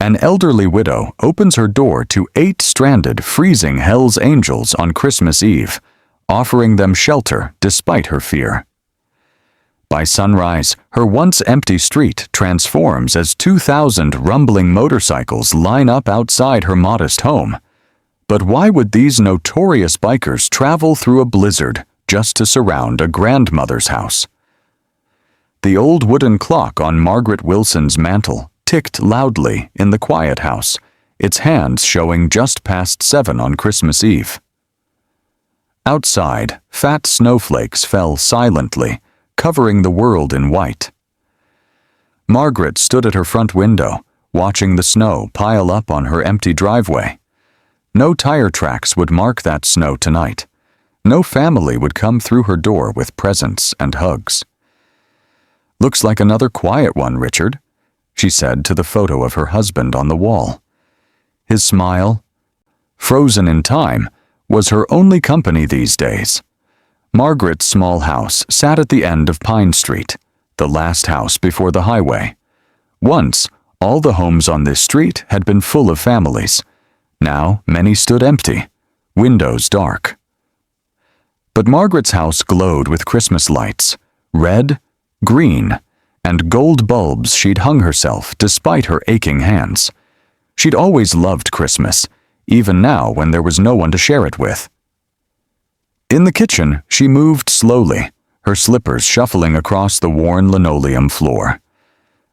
An elderly widow opens her door to 8 stranded, freezing Hell's Angels on Christmas Eve, offering them shelter despite her fear. By sunrise, her once empty street transforms as 2,000 rumbling motorcycles line up outside her modest home. But why would these notorious bikers travel through a blizzard just to surround a grandmother's house? The old wooden clock on Margaret Wilson's mantel ticked loudly in the quiet house, its hands showing just past 7 on Christmas Eve. Outside, fat snowflakes fell silently, covering the world in white. Margaret stood at her front window, watching the snow pile up on her empty driveway. No tire tracks would mark that snow tonight. No family would come through her door with presents and hugs. "Looks like another quiet one, Richard," she said to the photo of her husband on the wall. His smile, frozen in time, was her only company these days. Margaret's small house sat at the end of Pine Street, the last house before the highway. Once, all the homes on this street had been full of families. Now, many stood empty, windows dark. But Margaret's house glowed with Christmas lights, red, green, and gold bulbs she'd hung herself despite her aching hands. She'd always loved Christmas, even now when there was no one to share it with. In the kitchen, she moved slowly, her slippers shuffling across the worn linoleum floor.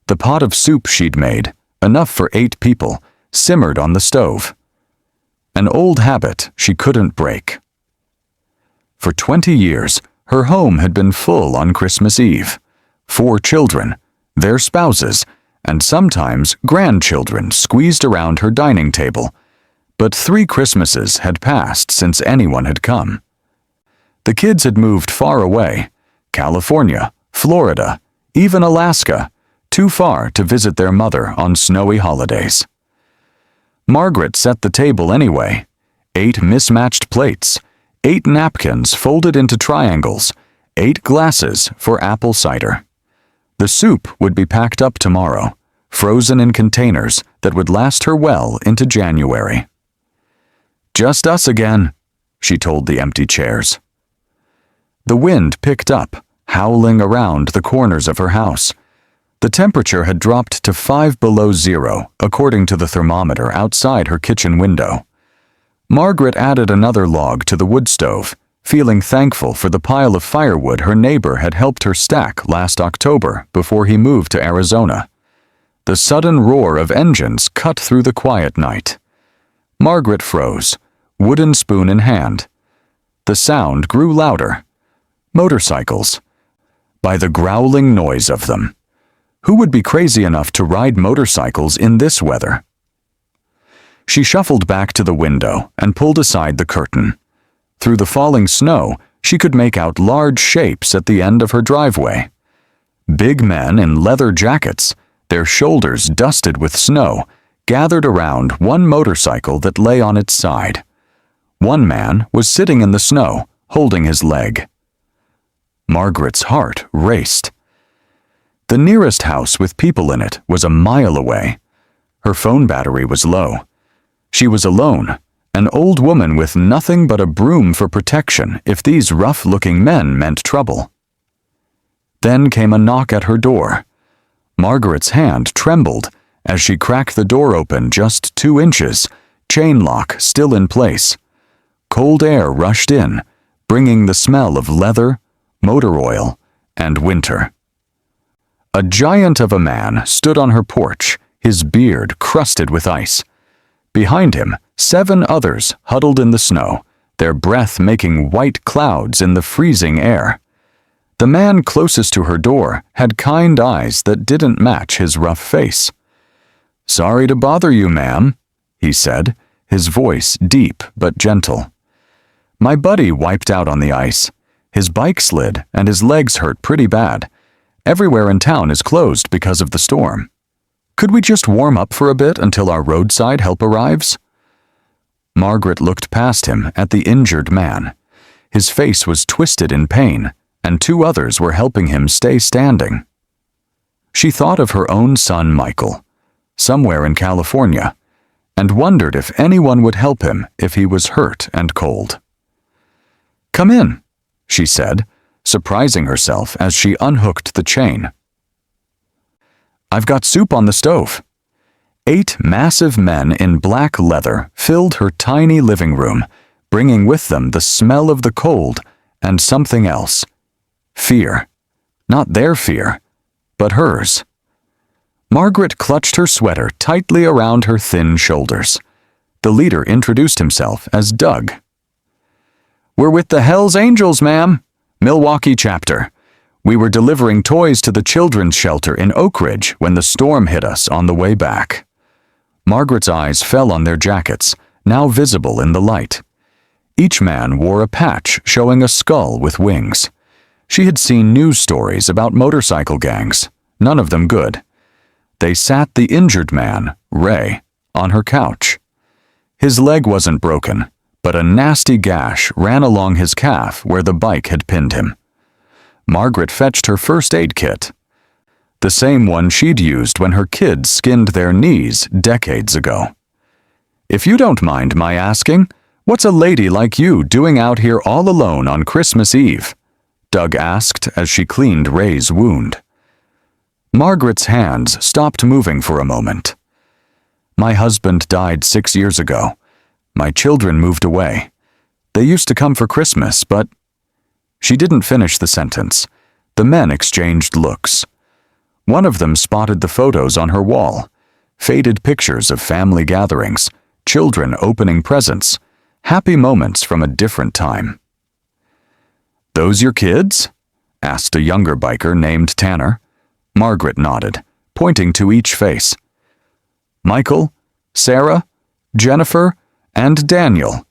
The pot of soup she'd made, enough for 8 people, simmered on the stove. An old habit she couldn't break. For 20 years, her home had been full on Christmas Eve. 4 children, their spouses, and sometimes grandchildren squeezed around her dining table. But 3 Christmases had passed since anyone had come. The kids had moved far away, California, Florida, even Alaska, too far to visit their mother on snowy holidays. Margaret set the table anyway. 8 mismatched plates, 8 napkins folded into triangles, 8 glasses for apple cider. The soup would be packed up tomorrow, frozen in containers that would last her well into January. "Just us again," she told the empty chairs. The wind picked up, howling around the corners of her house. The temperature had dropped to 5 below zero, according to the thermometer outside her kitchen window. Margaret added another log to the wood stove, feeling thankful for the pile of firewood her neighbor had helped her stack last October before he moved to Arizona. The sudden roar of engines cut through the quiet night. Margaret froze, wooden spoon in hand. The sound grew louder. Motorcycles. By the growling noise of them. Who would be crazy enough to ride motorcycles in this weather? She shuffled back to the window and pulled aside the curtain. Through the falling snow, she could make out large shapes at the end of her driveway. Big men in leather jackets, their shoulders dusted with snow, gathered around one motorcycle that lay on its side. One man was sitting in the snow, holding his leg. Margaret's heart raced. The nearest house with people in it was a mile away. Her phone battery was low. She was alone, an old woman with nothing but a broom for protection if these rough-looking men meant trouble. Then came a knock at her door. Margaret's hand trembled as she cracked the door open just 2 inches, chain lock still in place. Cold air rushed in, bringing the smell of leather, motor oil, and winter. A giant of a man stood on her porch, his beard crusted with ice. Behind him, 7 others huddled in the snow, their breath making white clouds in the freezing air. The man closest to her door had kind eyes that didn't match his rough face. "Sorry to bother you, ma'am," he said, his voice deep but gentle. "My buddy wiped out on the ice. His bike slid and his legs hurt pretty bad. Everywhere in town is closed because of the storm. Could we just warm up for a bit until our roadside help arrives?" Margaret looked past him at the injured man. His face was twisted in pain, and 2 others were helping him stay standing. She thought of her own son, Michael. somewhere in California, and wondered if anyone would help him if he was hurt and cold. "Come in," she said, surprising herself as she unhooked the chain. "I've got soup on the stove." 8 massive men in black leather filled her tiny living room, bringing with them the smell of the cold and something else. Fear. Not their fear, but hers. Margaret clutched her sweater tightly around her thin shoulders. The leader introduced himself as Doug. "We're with the Hells Angels, ma'am. Milwaukee chapter. We were delivering toys to the children's shelter in Oak Ridge when the storm hit us on the way back." Margaret's eyes fell on their jackets, now visible in the light. Each man wore a patch showing a skull with wings. She had seen news stories about motorcycle gangs, none of them good. They sat the injured man, Ray, on her couch. His leg wasn't broken, but a nasty gash ran along his calf where the bike had pinned him. Margaret fetched her first aid kit, the same one she'd used when her kids skinned their knees decades ago. "If you don't mind my asking, what's a lady like you doing out here all alone on Christmas Eve?" Doug asked as she cleaned Ray's wound. Margaret's hands stopped moving for a moment. "My husband died 6 years ago. My children moved away. They used to come for Christmas, but—" She didn't finish the sentence. The men exchanged looks. One of them spotted the photos on her wall, faded pictures of family gatherings, children opening presents, happy moments from a different time. "Those your kids?" asked a younger biker named Tanner. Margaret nodded, pointing to each face. "Michael, Sarah, Jennifer, and Daniel.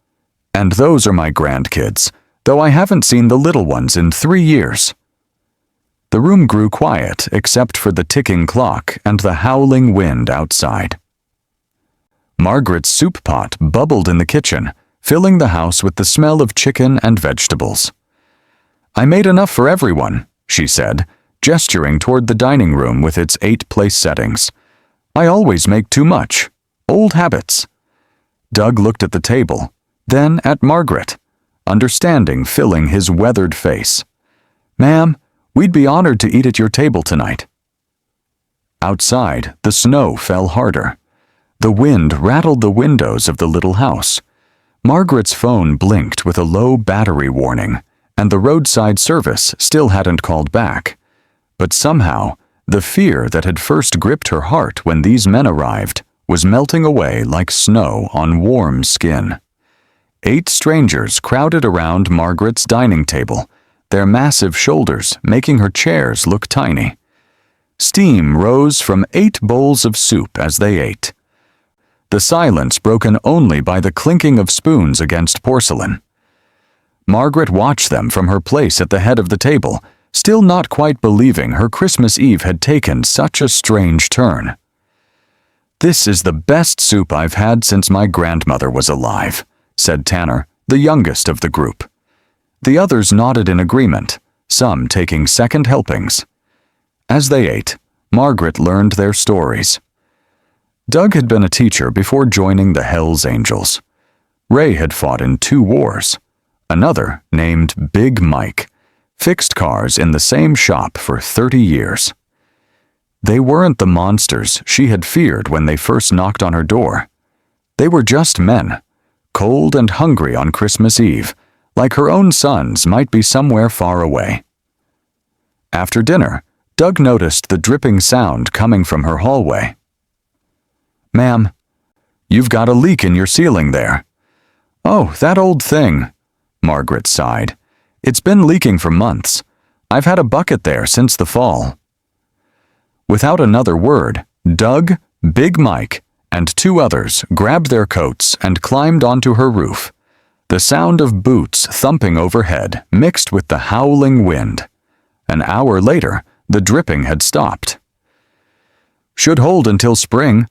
And those are my grandkids, though I haven't seen the little ones in 3 years." The room grew quiet except for the ticking clock and the howling wind outside. Margaret's soup pot bubbled in the kitchen, filling the house with the smell of chicken and vegetables. "I made enough for everyone," she said, gesturing toward the dining room with its 8 place settings. "I always make too much. Old habits." Doug looked at the table, then at Margaret, understanding filling his weathered face. "Ma'am, we'd be honored to eat at your table tonight." Outside, the snow fell harder. The wind rattled the windows of the little house. Margaret's phone blinked with a low battery warning, and the roadside service still hadn't called back. But somehow, the fear that had first gripped her heart when these men arrived was melting away like snow on warm skin. 8 strangers crowded around Margaret's dining table, their massive shoulders making her chairs look tiny. Steam rose from 8 bowls of soup as they ate. The silence broken only by the clinking of spoons against porcelain. Margaret watched them from her place at the head of the table, still not quite believing her Christmas Eve had taken such a strange turn. "This is the best soup I've had since my grandmother was alive," said Tanner, the youngest of the group. The others nodded in agreement, some taking second helpings. As they ate, Margaret learned their stories. Doug had been a teacher before joining the Hells Angels. Ray had fought in 2 wars. Another, named Big Mike, fixed cars in the same shop for 30 years. They weren't the monsters she had feared when they first knocked on her door. They were just men, cold and hungry on Christmas Eve, like her own sons might be somewhere far away. After dinner, Doug noticed the dripping sound coming from her hallway. "Ma'am, you've got a leak in your ceiling there." "Oh, that old thing," Margaret sighed. "It's been leaking for months. I've had a bucket there since the fall." Without another word, Doug, Big Mike, and 2 others grabbed their coats and climbed onto her roof. The sound of boots thumping overhead mixed with the howling wind. An hour later, the dripping had stopped. "Should hold until spring,"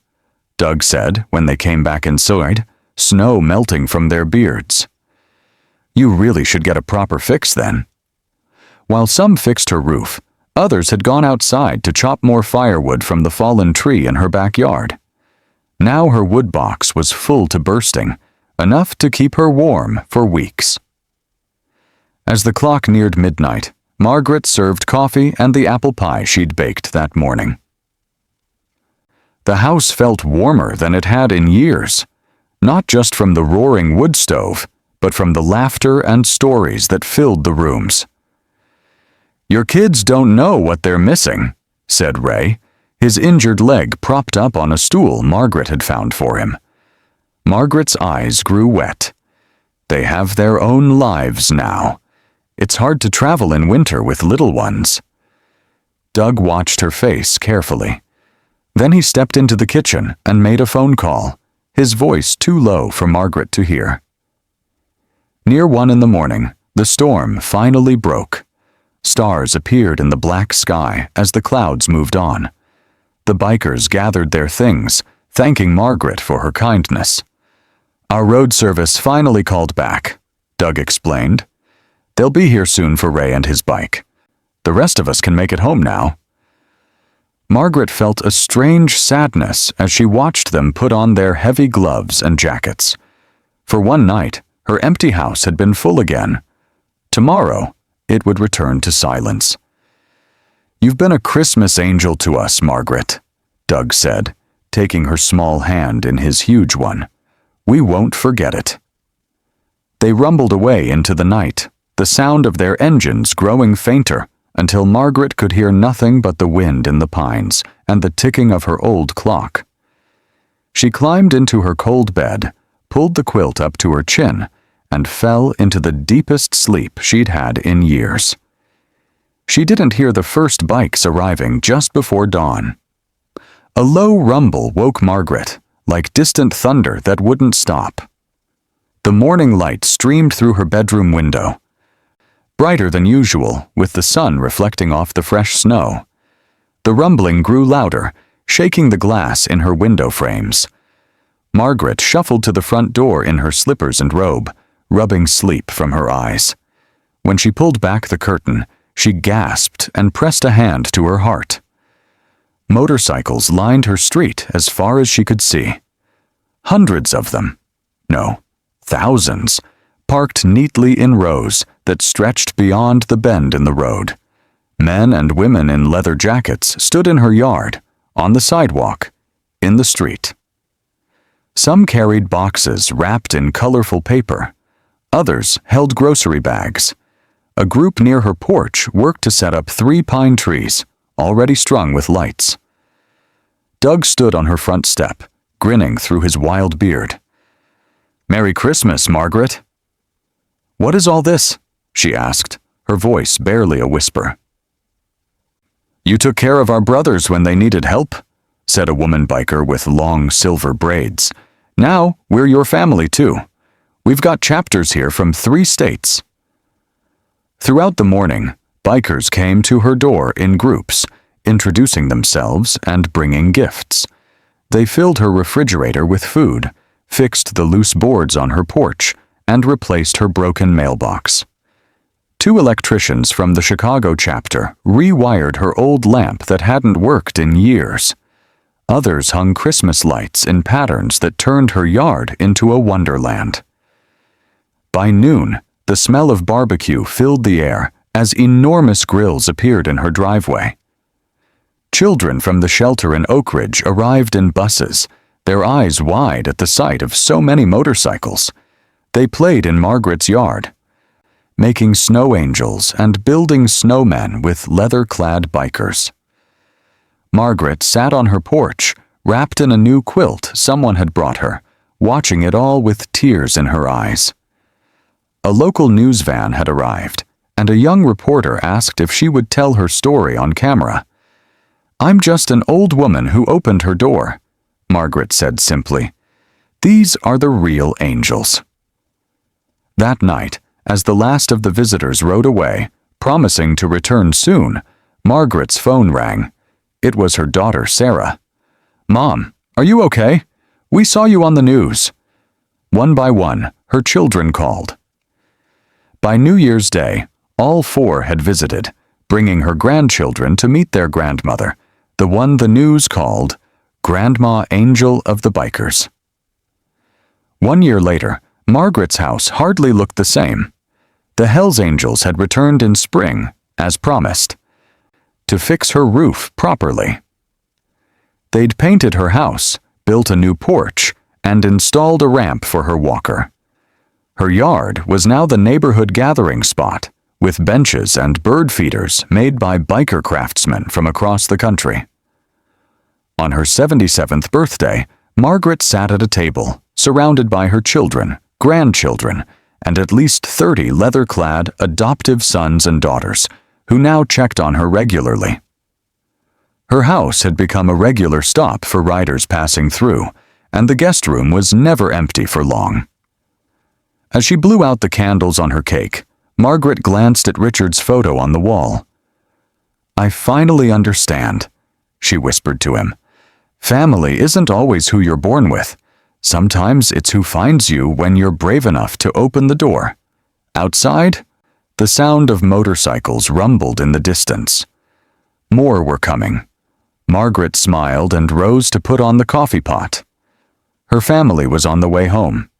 Doug said when they came back inside, snow melting from their beards. "You really should get a proper fix then." While some fixed her roof, others had gone outside to chop more firewood from the fallen tree in her backyard. Now her wood box was full to bursting, enough to keep her warm for weeks. As the clock neared midnight, Margaret served coffee and the apple pie she'd baked that morning. The house felt warmer than it had in years, not just from the roaring wood stove, but from the laughter and stories that filled the rooms. "Your kids don't know what they're missing," said Ray, his injured leg propped up on a stool Margaret had found for him. Margaret's eyes grew wet. They have their own lives now. It's hard to travel in winter with little ones. Doug watched her face carefully. Then he stepped into the kitchen and made a phone call, his voice too low for Margaret to hear. Near 1 in the morning, the storm finally broke. Stars appeared in the black sky as the clouds moved on. The bikers gathered their things, thanking Margaret for her kindness. "Our road service finally called back," Doug explained. "They'll be here soon for Ray and his bike. The rest of us can make it home now." Margaret felt a strange sadness as she watched them put on their heavy gloves and jackets. For one night, her empty house had been full again. Tomorrow, it would return to silence. "You've been a Christmas angel to us, Margaret," Doug said, taking her small hand in his huge one. "We won't forget it." They rumbled away into the night, the sound of their engines growing fainter, until Margaret could hear nothing but the wind in the pines and the ticking of her old clock. She climbed into her cold bed, pulled the quilt up to her chin, and fell into the deepest sleep she'd had in years. She didn't hear the first bikes arriving just before dawn. A low rumble woke Margaret, like distant thunder that wouldn't stop. The morning light streamed through her bedroom window, brighter than usual, with the sun reflecting off the fresh snow. The rumbling grew louder, shaking the glass in her window frames. Margaret shuffled to the front door in her slippers and robe, rubbing sleep from her eyes. When she pulled back the curtain, she gasped and pressed a hand to her heart. Motorcycles lined her street as far as she could see. Hundreds of them. No, thousands. Parked neatly in rows that stretched beyond the bend in the road. Men and women in leather jackets stood in her yard, on the sidewalk, in the street. Some carried boxes wrapped in colorful paper. Others held grocery bags. A group near her porch worked to set up 3 pine trees, already strung with lights. Doug stood on her front step, grinning through his wild beard. "Merry Christmas, Margaret." "What is all this?" she asked, her voice barely a whisper. "You took care of our brothers when they needed help," said a woman biker with long silver braids. "Now we're your family too. We've got chapters here from 3 states." Throughout the morning, bikers came to her door in groups, introducing themselves and bringing gifts. They filled her refrigerator with food, fixed the loose boards on her porch, and replaced her broken mailbox. 2 electricians from the Chicago chapter rewired her old lamp that hadn't worked in years. Others hung Christmas lights in patterns that turned her yard into a wonderland. By noon, the smell of barbecue filled the air as enormous grills appeared in her driveway. Children from the shelter in Oak Ridge arrived in buses, their eyes wide at the sight of so many motorcycles. They played in Margaret's yard, making snow angels and building snowmen with leather-clad bikers. Margaret sat on her porch, wrapped in a new quilt someone had brought her, watching it all with tears in her eyes. A local news van had arrived, and a young reporter asked if she would tell her story on camera. "I'm just an old woman who opened her door," Margaret said simply. "These are the real angels." That night, as the last of the visitors rode away, promising to return soon, Margaret's phone rang. It was her daughter, Sarah. "Mom, are you okay? We saw you on the news." One by one, her children called. By New Year's Day, all 4 had visited, bringing her grandchildren to meet their grandmother, the one the news called Grandma Angel of the Bikers. 1 year later, Margaret's house hardly looked the same. The Hells Angels had returned in spring, as promised, to fix her roof properly. They'd painted her house, built a new porch, and installed a ramp for her walker. Her yard was now the neighborhood gathering spot, with benches and bird feeders made by biker craftsmen from across the country. On her 77th birthday, Margaret sat at a table, surrounded by her children, grandchildren, and at least 30 leather-clad adoptive sons and daughters, who now checked on her regularly. Her house had become a regular stop for riders passing through, and the guest room was never empty for long. As she blew out the candles on her cake, Margaret glanced at Richard's photo on the wall. "I finally understand," she whispered to him. "Family isn't always who you're born with. Sometimes it's who finds you when you're brave enough to open the door." Outside, the sound of motorcycles rumbled in the distance. More were coming. Margaret smiled and rose to put on the coffee pot. Her family was on the way home.